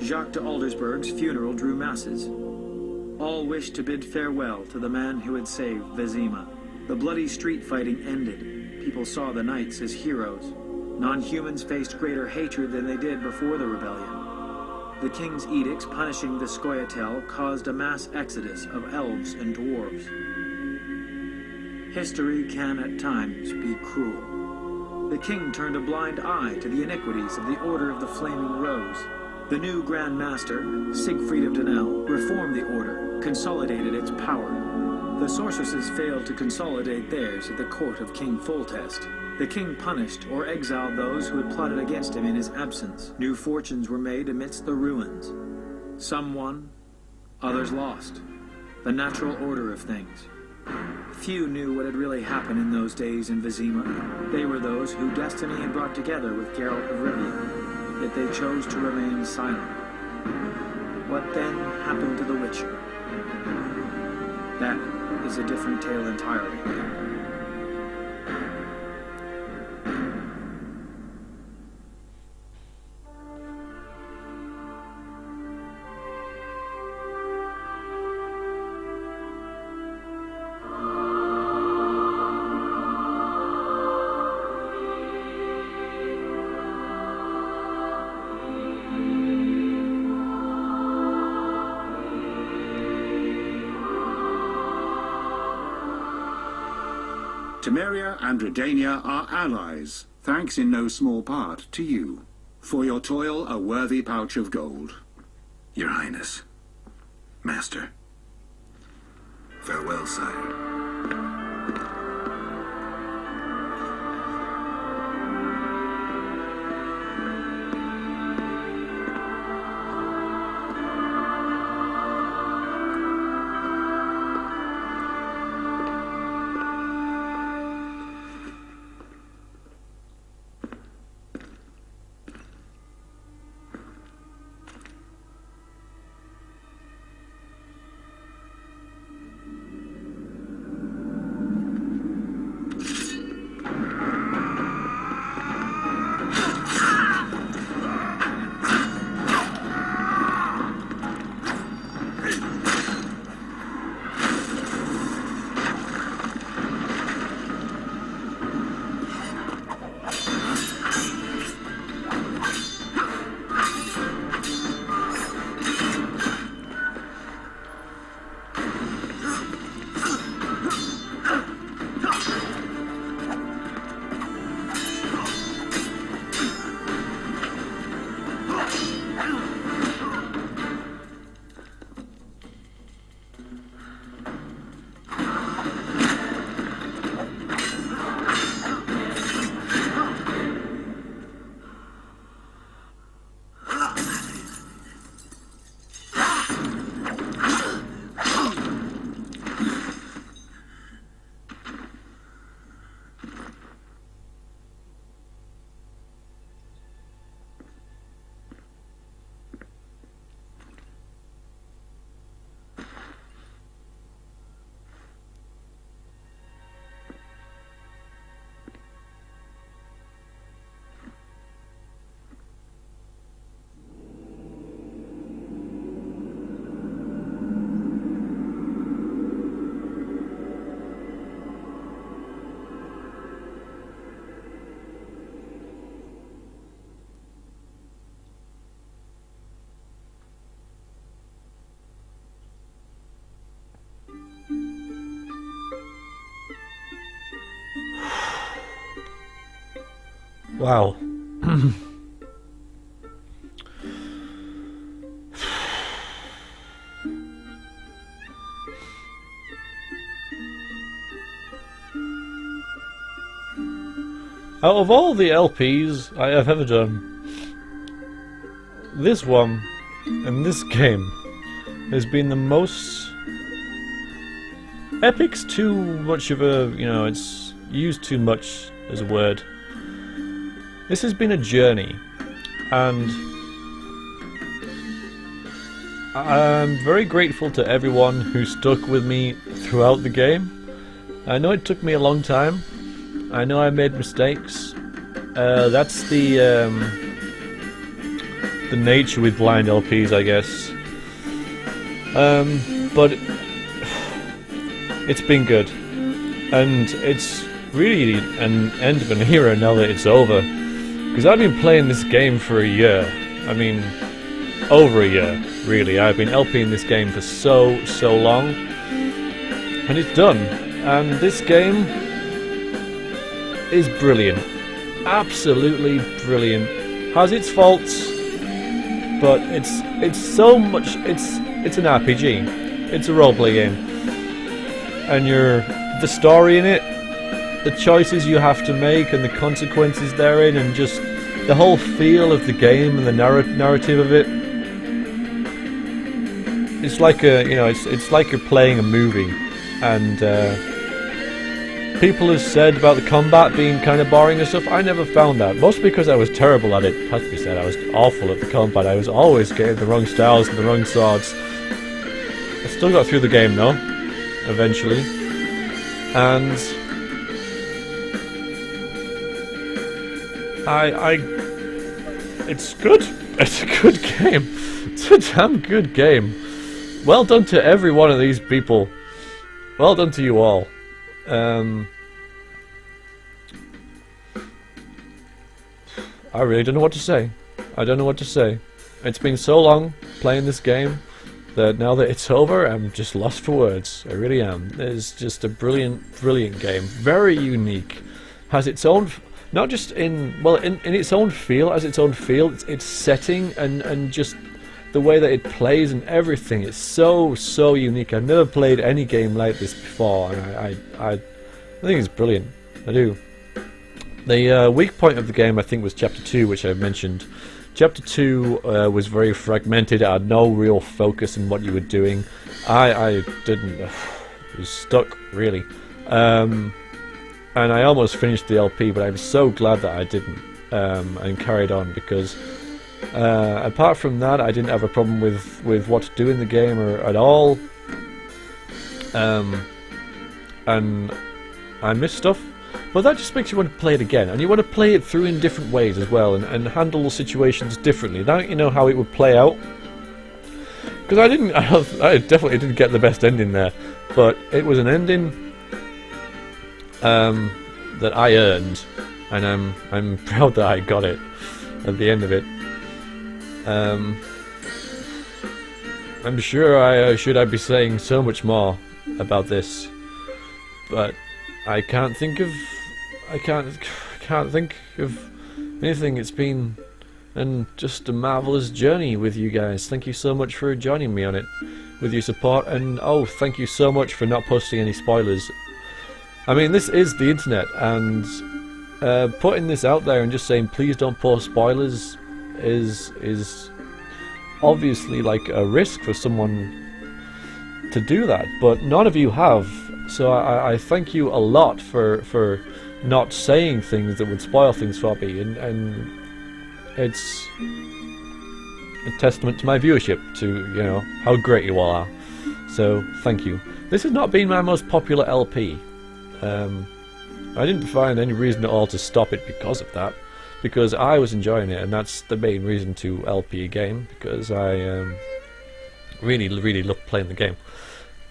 Jacques de Aldersberg's funeral drew masses. All wished to bid farewell to the man who had saved Vizima. The bloody street fighting ended. People saw the knights as heroes. Non-humans faced greater hatred than they did before the rebellion. The king's edicts punishing the Scoia'tael caused a mass exodus of elves and dwarves. History can at times be cruel. The king turned a blind eye to the iniquities of the Order of the Flaming Rose. The new Grand Master, Siegfried of Dunel, reformed the order, consolidated its power. The sorceresses failed to consolidate theirs at the court of King Foltest. The king punished or exiled those who had plotted against him in his absence. New fortunes were made amidst the ruins. Some won, others lost. The natural order of things. Few knew what had really happened in those days in Vizima. They were those who destiny had brought together with Geralt of Rivia, yet they chose to remain silent. What then happened to the Witcher? That is a different tale entirely. Temeria and Redania are allies, thanks in no small part to you. For your toil, a worthy pouch of gold. Your Highness. Master. Farewell, sire. Wow. Out of all the LPs I have ever done, this one and this game has been the most... Epic's too much of a, it's used too much as a word. This has been a journey, and I'm very grateful to everyone who stuck with me throughout the game. I know it took me a long time. I know I made mistakes. That's the the nature with blind LPs, I guess. But it's been good, and it's really an end of an era now that it's over. Because I've been playing this game for a year. I mean, over a year, really. I've been LPing this game for so long, and it's done. And this game is brilliant, absolutely brilliant. Has its faults, but it's so much. It's an RPG. It's a roleplay game, and the story in it, the choices you have to make, and the consequences therein, and just the whole feel of the game and the narrative of it. It's like it's like you're playing a movie, and people have said about the combat being kind of boring and stuff. I never found that, mostly because I was terrible at it. Has to be said, I was awful at the combat. I was always getting the wrong styles and the wrong swords. I still got through the game though, eventually, and it's good. It's a good game. It's a damn good game. Well done to every one of these people. Well done to you all. I really don't know what to say. I don't know what to say. It's been so long playing this game that now that it's over, I'm just lost for words. I really am. It's just a brilliant, brilliant game. Very unique. Has its own... Not just in its own feel, its setting, and just the way that it plays and everything. It's so unique. I've never played any game like this before, and I think it's brilliant. I do. The weak point of the game, I think, was Chapter 2, which I mentioned. Chapter 2 was very fragmented. It had no real focus in what you were doing. I didn't... was stuck, really. And I almost finished the LP, but I'm so glad that I didn't, and carried on, because apart from that, I didn't have a problem with what to do in the game or at all. And I missed stuff, but that just makes you want to play it again, and you want to play it through in different ways as well, and handle situations differently. Now you know how it would play out. Because I definitely didn't get the best ending there, but it was an ending that I earned, and I'm proud that I got it at the end of it. I'm sure I'd be saying so much more about this, but I can't think of anything. It's been just a marvelous journey with you guys. Thank you so much for joining me on it, with your support, and thank you so much for not posting any spoilers. I mean, this is the internet, and putting this out there and just saying please don't post spoilers is obviously like a risk for someone to do that, but none of you have, so I thank you a lot for not saying things that would spoil things for me, and it's a testament to my viewership, to how great you all are. So thank you. This has not been my most popular LP. I didn't find any reason at all to stop it because of that, because I was enjoying it, and that's the main reason to LP a game, because I really love playing the game.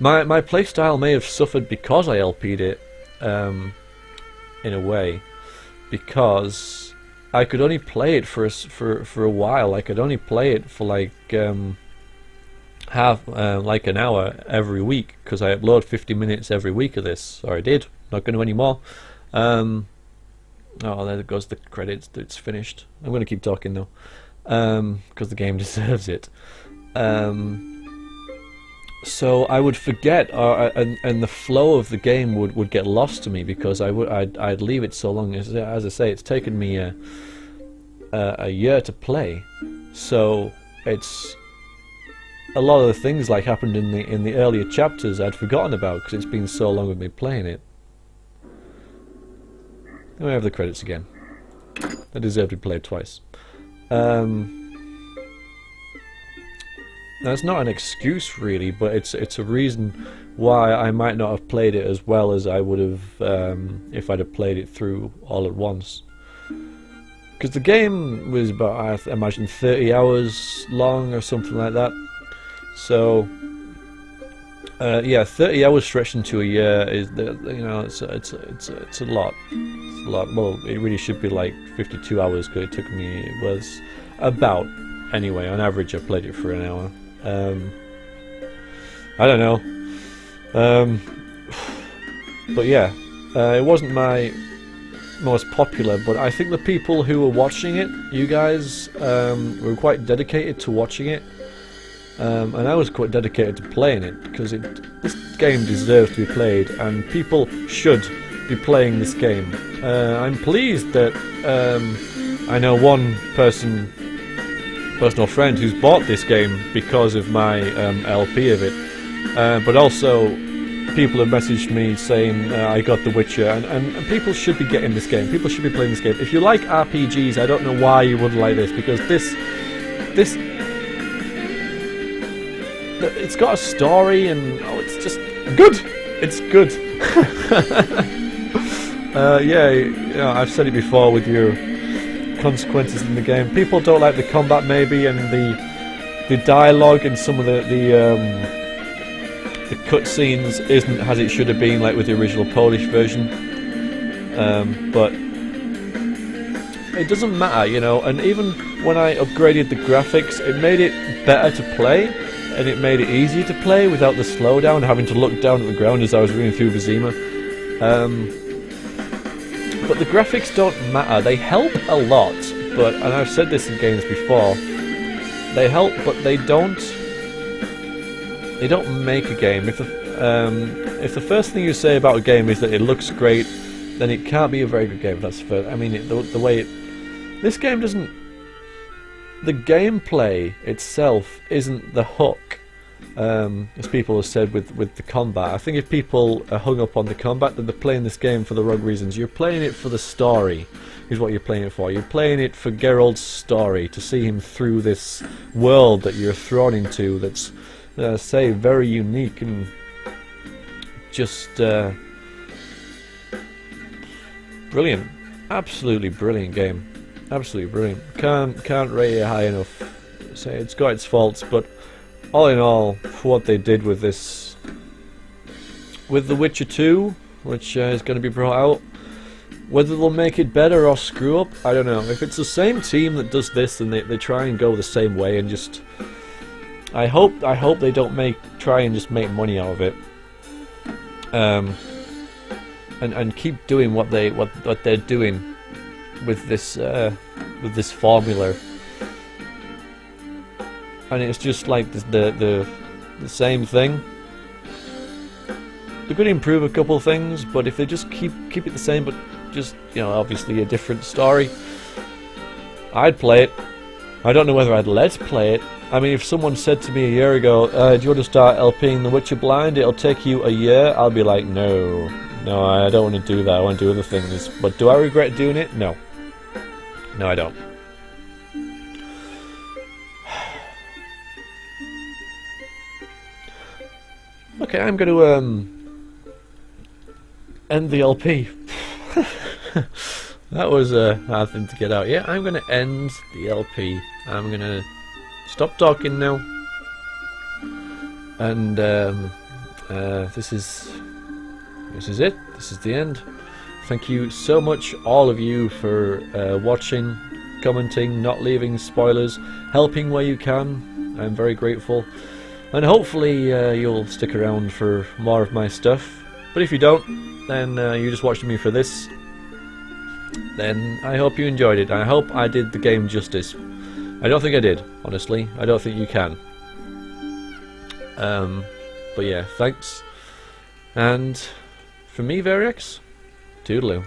My playstyle may have suffered because I LP'd it, in a way, because I could only play it for a while. I could only play it for like like an hour every week, because I upload 50 minutes every week of this, or I did. Not going to anymore. Oh, there goes the credits. It's finished. I'm going to keep talking though, because the game deserves it. So I would forget, and the flow of the game would get lost to me, because I'd leave it so long. As I say, it's taken me a year to play, so it's a lot of the things like happened in the earlier chapters I'd forgotten about, because it's been so long with me playing it. And we have the credits again. I deserve to play it twice. That's not an excuse really, but it's a reason why I might not have played it as well as I would have if I'd have played it through all at once. because the game was about, I imagine, 30 hours long or something like that. So yeah, 30 hours stretched into a year is it's a lot. It's a lot. Well, it really should be like 52 hours because it took me. It was about, anyway, on average I played it for an hour. I don't know. But yeah, it wasn't my most popular, but I think the people who were watching it, you guys, were quite dedicated to watching it. And I was quite dedicated to playing it, because this game deserves to be played, and people should be playing this game. I'm pleased that I know one personal friend who's bought this game because of my LP of it, but also people have messaged me saying I got The Witcher, and people should be getting this game. People should be playing this game. If you like RPGs, I don't know why you wouldn't like this, because this it's got a story, and it's just good. It's good. Yeah, I've said it before with your consequences in the game. People don't like the combat, maybe, and the dialogue and some of the cutscenes isn't as it should have been, like with the original Polish version. But it doesn't matter, And even when I upgraded the graphics, it made it better to play. And it made it easier to play without the slowdown, having to look down at the ground as I was running through Vizima. But the graphics don't matter. They help a lot, and I've said this in games before, they help, but they don't make a game. If the first thing you say about a game is that it looks great, then it can't be a very good game. That's the first. I mean, the way this game doesn't. The gameplay itself isn't the hook, as people have said with the combat. I think if people are hung up on the combat, then they're playing this game for the wrong reasons. You're playing it for the story, is what you're playing it for. You're playing it for Geralt's story, to see him through this world that you're thrown into that's, say, very unique and just brilliant. Absolutely brilliant game. Absolutely brilliant. Can't rate it high enough. Say it's got its faults, but all in all, for what they did with this, with The Witcher 2, which is going to be brought out, whether they'll make it better or screw up, I don't know. If it's the same team that does this, and they try and go the same way, and just, I hope they don't try and just make money out of it, and keep doing what they're doing with this formula, and it's just like the same thing. They could improve a couple of things, but if they just keep it the same, but just obviously a different story, I'd play it. I don't know whether I'd let's play it. I mean, if someone said to me a year ago, do you want to start LPing The Witcher blind? It'll take you a year. I'll be like, no, I don't want to do that. I want to do other things. But do I regret doing it? No. No, I don't. Okay, I'm going to end the LP. That was a hard thing to get out. Yeah, I'm going to end the LP. I'm going to stop talking now. And this is it. This is the end. Thank you so much, all of you, for watching, commenting, not leaving spoilers, helping where you can. I'm very grateful. And hopefully you'll stick around for more of my stuff. But if you don't, then you're just watching me for this. Then I hope you enjoyed it. I hope I did the game justice. I don't think I did, honestly. I don't think you can. But yeah, thanks. And for me, Variax, toodaloo.